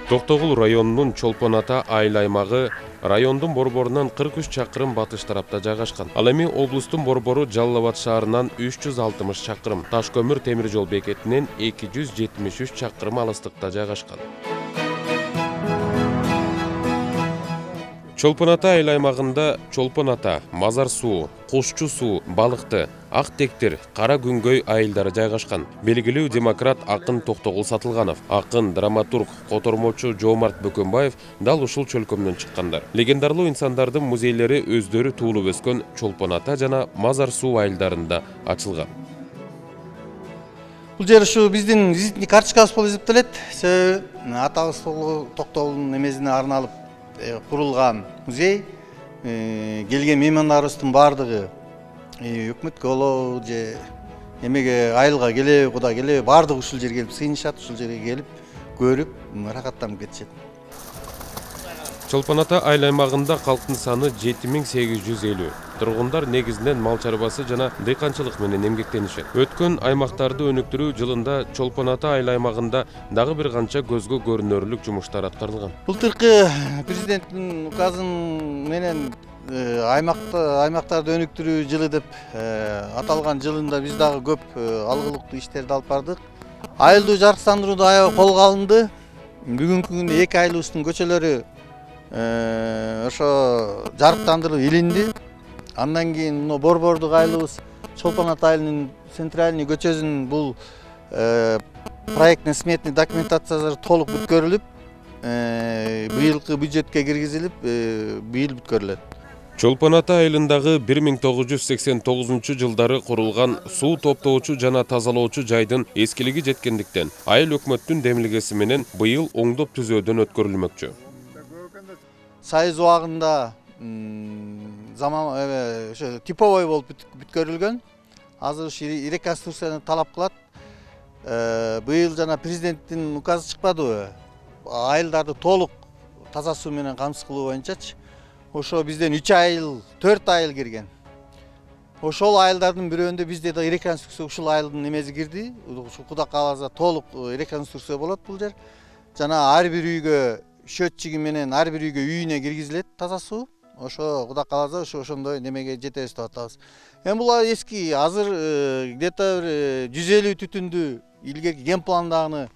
Токтогул районунун Чолпон Ата айыл аймагы райондун борборунан 43 чакырым батыш тарапта жайгашкан. Ал эми облустун борбору Жалал Абад шаарынан 360 чакырым, Таш көмүр темир жол бекетинен 273 чакырым алыстыкта жайгашкан. Чолпон Ата айыл аймагында Чолпон Ата, Мазар суу, Кушчу суу, Балыкты, Ак Тектир, Кара Күнгөй айылдары жайгашкан. Белгилүү демократ акын Токтогул Сатылганов, акын драматург, котормочу Жоомарт Бөкөнбаев дал ушул чөлкөмдөн чыккандар. Легендарлуу инсандардын музейлери өздөрү туулуп өскөн Чолпон Ата жана Мазар суу айылдарында ачылган. Бул жер ушу биздин визитный карточкабыз болуп эсептелет. Атабыз Токтогулдун эмесине арналып курулган музей. Келген меймандарыбыздын бардыгы өкмөткө болобу же эмеге айылга келеби, куда келеби, бардыгы ушул жерге келип сыйынышат, ушул жерге келип көрүп, рахаттанып кетишет. Чолпон Ата айыл аймагында калктын саны 7850. Тургундар негизинен мал чарбасы жана дыйканчылык менен эмгектенишет. Өткөн аймактарды өнүктүрүү жылында Чолпон Ата айыл аймагында дагы бир канча көзгө көрүнөрлүк жумуштар аткарылган. Былтыркы президенттин указын менен аймактарды өнүктүрүү жылы деп аталган жылында биз дагы көп алгылыктуу иштерди алып бардык. Айылды жарыктандырууду аябай колго алынды. Бүгүнкү күндө эки айылыбыздын көчөлөрү ошо жарыктандырылып илинди. Андан кийин мына борбордук айылыбыз Чолпон Ата айылынын центральный көчөсүнүн бул проектный сметный документациялары толук бүткөрүлүп, быйылкы бюджетке киргизилип, быйыл бүткөрүлөт. Чолпон Ата айылындагы 1989 жылдары курулган суу топтоочу жана тазалоочу жайдын эскилиги жеткендиктен айыл өкмөттүн демилгеси менен быйыл оңдоп түзөөдөн өткөрүлмөкчү. Союз убагында типовой болуп бүткөрүлгөн. Азыр ушу реконструкцияны талап кылат. Быйыл жана президенттин указы чыкпадыбы? Айылдарды толук таза суу менен камсыз кылуу боюнчачы. Ошо бизден 3 айыл, 4 айыл кирген. Ошол айылдардын бирөөндө бизде да реконструкция ушул айылдын эмеси кирди. Кудай кааласа толук реконструкция болот бул жер. Жана ар бир үйгө счетчиги менен ар бир үйгө үйүнө киргизилет таза суу. Ошо Кудай кааласа ошондой немеге жетебиз деп атабыз. Эми бул эски азыр где-то 150 түтүндү илгерки ген пландагыны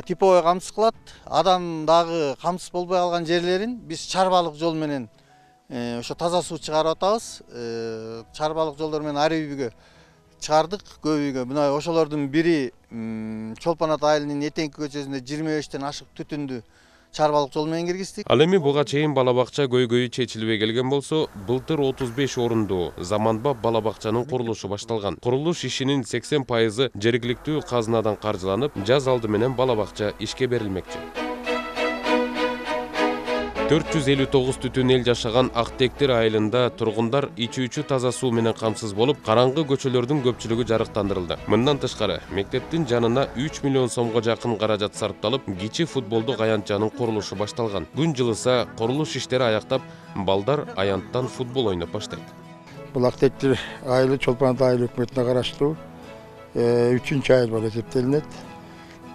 типовой камсыз кылат. Адам дагы камсыз болбой калган жерлерин биз чарбалык жол менен ошо таза суу чыгарып атабыз. Чарбалык жолдор менен ар үйгө чыгардык, көп үйгө. Мына ошолордун бири Чолпон Ата айылынын этеңки көчөсүндө 25тен ашык түтүндү чарбалык жол менен киргиздик. Ал эми буга чейин бала бакча көйгөйү чечилбей келген болсо, былтыр 35 орундуу заманбап бала бакчанын курулушу башталган. Курулуш ишинин 80% жергиликтүү казынадан каржыланып, жаз алды менен бала бакча ишке берилмекчи. 459 түтүн эл жашаган Ак Тектир айылында тургундар ичүүчү таза суу менен камсыз болуп, караңгы көчөлөрдүн көпчүлүгү жарыктандырылды. Мындан тышкары, мектептин жанына 3 миллион сомго жакын каражат сарпталып, кичи футболдук аянтчанын курулушу башталган. Күн жылыса, курулуш иштери аяктап, балдар аянттан футбол ойноп баштайт. Бул Ак Тектир айылы Чолпон Ата айыл өкмөтүнө караштуу 3-чү айыл болуп эсептелинет.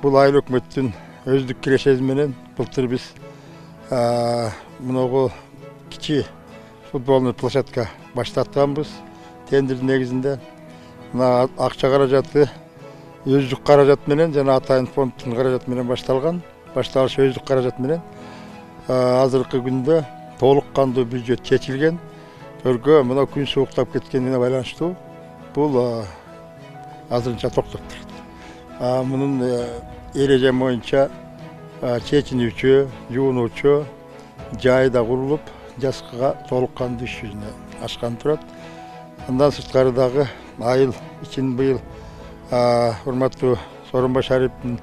Бул айыл өкмөттүн өздүк кирешеси менен былтыр биз мынагу кичи футболный площадка баштатканбыз. Тендер негизинде мына акча каражаты өздүк каражат менен жана Атайын фонддун каражаты менен башталган. Башталыш өздүк каражат менен азыркы күндө толук кандуу бюджет чечилген. Көргө мына күн сууктап кеткенине байланыштуу бул азырынча токтоп турат. Мунун эреже боюнча чечинүүчү, жуунуучу жай да курулуп, жазкыга толук кандуу иш жүзүнө ашкан турат. Андан сырткары дагы айыл ичин быйыл урматтуу Сооронбай Шариповдун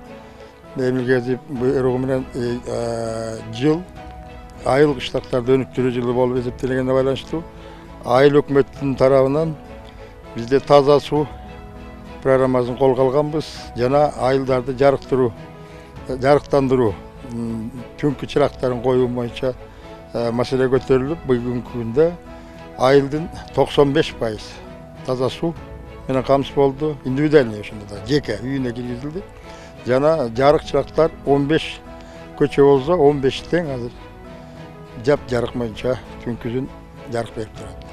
эмилгеси буйругу менен жыл айыл кыштактарды өнүктүрүү жылы болуп эсептелгенине байланыштуу айыл өкмөттүн тарабынан бизде таза суу программасын колго алганбыз жана айылдарды жарыктандыруу түнкү чырактарын коюу боюнча маселе көтөрүлүп, бүгүнкү күндө айылдын 95% таза суу менен камсыз болду. Индивидуальный ошондо да жеке үйүнө киргизилди. Жана жарык чырактар 15 көчө болса 15 тең азыр жап жарык боюнча күнкүзүн жарык берип турат.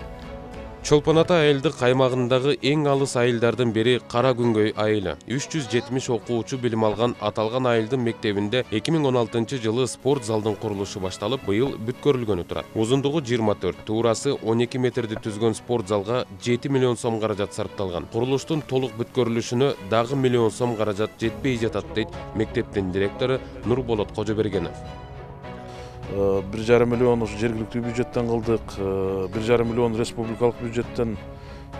Чолпон Ата айылдык аймагындагы эң алыс айылдардын бири Кара Күнгөй айылы. 370 окуучу билим алган аталган айылдын мектебинде 2016 жылы спорт залдын курулушу башталып, быйыл бүткөрүлгөнү турат. Узундугу 24, туурасы 12 метрди түзгөн спорт залга 7 миллион сом каражат сарпталган. Курулуштун толук бүткөрүлүшүнө дагы миллион сом каражат жетпей жатат дейт мектептин директору Нурболот Кожобергенов. 1,5 миллион жергиликтүү бюджеттен кылдык, 1,5 миллион республикалык бюджеттен,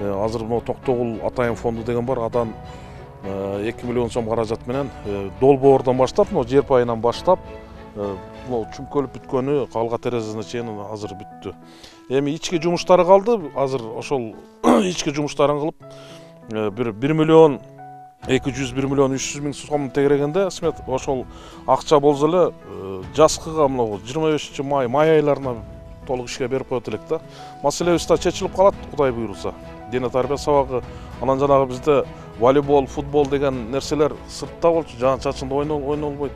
азыр мына Токтогул Атайын фонду деген бар, адан 2 миллион сом каражат менен долбоордон баштап, жер пайынан баштап, чүмкөлүп бүткөнү калга терезесине чейин азыр бүттү. Эми ички жумуштары калды, азыр ошол ички жумуштарын кылып 1 миллион 201 миллион 300 миң сом тегерегенде смет ошол акча болсо эле жазкыга мына 25 май айларына толук ишке берип коет элек да. Маселебиз да чечилип калат, Кудай буйруса. Дене тарбия сабагы, анан жанагы бизде волейбол, футбол деген нерселер сыртта болчу, жаан чачында ойнолбойт.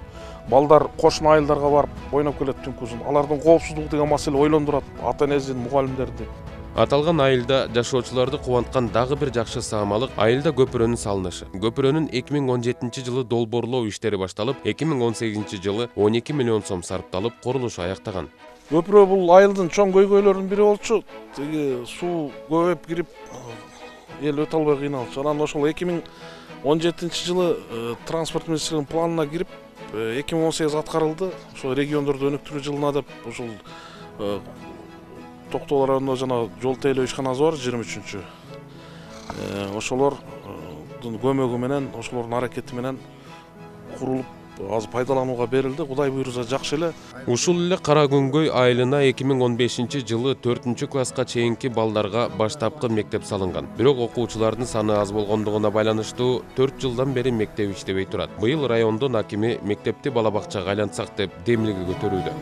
Балдар кошуна айылдарга барып ойноп келет түнкүзүн. Алардын коопсуздугу деген маселе ойлондурат ата-энесин, мугалимдерди. Аталган айылда жашоочуларды кубанткан дагы бир жакшы саамалык айылда көпүрөнүн салынышы. Көпүрөнүн 2017 жылы долбоорлоо иштери башталып, 2018 жылы 12 миллион сом сарпталып, курулушу аяктаган. Көпүрө бул айылдын чоң көйгөйлөрүнүн бири болчу. Тиги суу көбөйүп кирип, эл өтө албай кыйналчу. Анан ошол 2017 жылы транспорт министрлигинин планына кирип, 2018 аткарылды. Ошол региондорду өнүктүрүү жылына деп ошол Токтогул районунда жана жол тейлөө ишканасы бар 23-чү. Ошолордун көмөгү менен, ошолордун аракети менен курулуп азыр пайдаланууга берилди. Кудай буйруса жакшы эле. Ушул эле Кара Күнгөй айылына 2015 жылы 4-класска чейинки балдарга баштапкы мектеп салынган. Бирок окуучулардын саны аз болгондугуна байланыштуу 4 жылдан бери мектеп иштебей турат. Быйыл райондун акими мектепти бала-бакчага айлантсак деп демилге көтөрүүдө.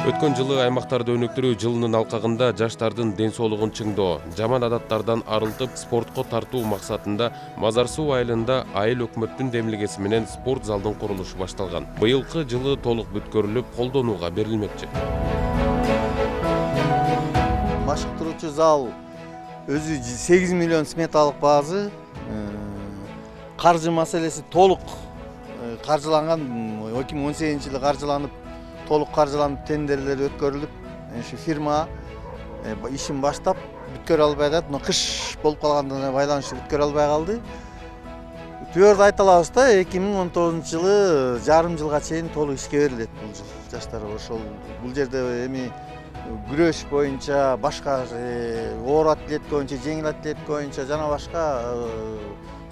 Өткөн жылы аймактарды өнүктүрүү жылынын алкагында жаштардын ден соолугун чыңдоо, жаман адаттардан арылтып, спортко тартуу максатында Мазар Суу айылында айыл өкмөттүн демилгеси менен спорт залдын курулушу башталган. Быйылкы жылы толук бүткөрүлүп, колдонууга берилмекчи. Машыктыруучу зал өзү 8 миллион сметалык баазы, каржы маселеси толук каржыланган, 2018 жылы каржыланып, толук каржыланып, тендерлер өткөрүлүп, ушу фирма ишин баштап бүткөрө албай атат. Кыш болуп калгандыгына байланыштуу бүткөрө албай калды. Түбөрдү айта алабыз да, 2019 жылы жарым жылга чейин толук ишке берилет бул жыл. Жаштар ошол бул жерде эми күрөш боюнча, башка оор атлетика боюнча, жеңил атлетика боюнча жана башка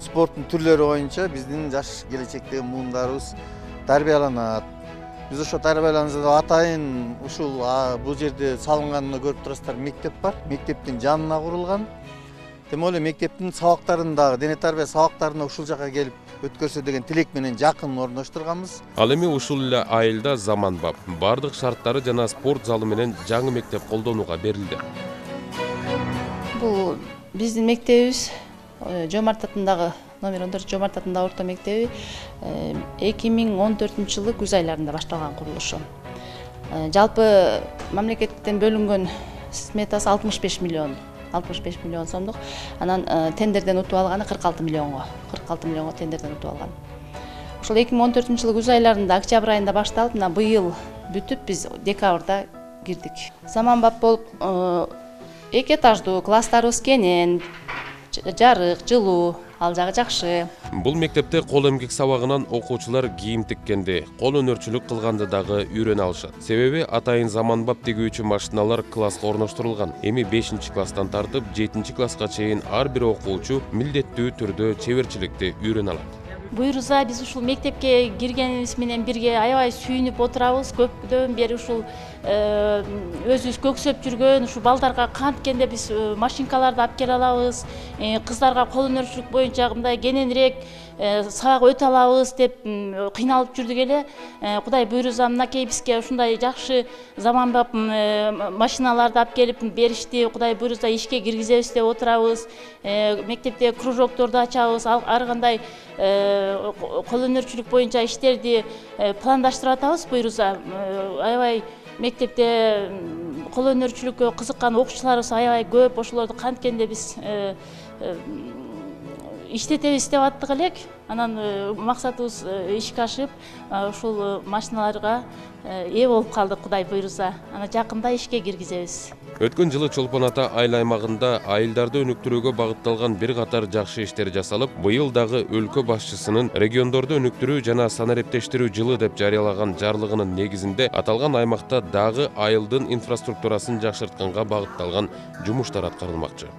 спорттун түрлөрү боюнча биздин жаш келечектеги муундарыбыз тарбияланат. Биз ошо тарбияланабыз. Атайын ушул бул жерде салынганын көрүп турасыздар, мектеп бар. Мектептин жанына курулган. Демек эле мектептин сабактарындагы дене тарбия сабактарына ушул жака келип өткөрсө деген тилек менен жакын орноштурганбыз. Ал эми ушул эле айылда заманбап, бардык шарттары жана спорт залы менен жаңы мектеп колдонууга берилди. Бул биздин мектебибиз Жомарт атындагы номер 14 Жомарт атындагы орто мектеби 2014 жылы күз айларында башталган курулушу. Жалпы мамлекеттен бөлүнгөн сметасы 65 миллион сомдук. Анан тендерден утуп алганы 46 миллионго тендерден утуп алган. Ошол 2014 жылы күз айларында октябрь айында башталып, мына быйыл бүтүп биз декабрда кирдик. Заманбап болуп, 2 этаждуу класстарыбыз кенен, жарык, жылуу, ал жагы жакшы. Бул мектепте кол эмгек сабагынан окуучулар кийим тиккенди, кол өнөрчүлүк кылганды дагы үйрөнө алышат. Себеби атайын заманбап тигүүчү машиналар класска орноштурулган. Эми 5-класстан тартып 7-класска чейин ар бир окуучу милдеттүү түрдө чеберчиликти үйрөнө алат. Буйруса биз ушул мектепке киргенибиз менен бирге аябай сүйүнүп отурабыз. Көптөн бери ушул өзүбүз көксөп жүргөн ушул балдарга канткенде биз машинкаларды алып келе алабыз. Кыздарга кол өнөрчүлүк боюнча мындай кененирээк сабак өтө алабыз деп кыйналып жүрдүк эле. Кудай буйруза мынакей бизге ушундай жакшы заманбап машиналарды алып келип беришти. Кудай буйруза ишке киргизебиз деп отурабыз. Мектепте кружокторду ачабыз, ар кандай кол өнөрчүлүк боюнча иштерди пландаштырып атабыз буйруза. Аябай мектепте кол өнөрчүлүккө кызыккан окуучуларыбыз аябай көп. Ошолорду канткенде биз иштетебиз деп аттык элек. Анан максатыбыз ишке ашып, ушул машиналарга ээ болуп калдык Кудай буйруза. Аны жакында ишке киргизебиз. Өткөн жылы Чолпон Ата айыл аймагында айылдарды өнүктүрүүгө багытталган бир катар жакшы иштер жасалып, быйыл дагы өлкө башчысынын региондорду өнүктүрүү жана санариптештирүү жылы деп жарыялаган жарлыгынын негизинде аталган аймакта дагы айылдын инфраструктурасын жакшыртканга багытталган жумуштар аткарылмакчы.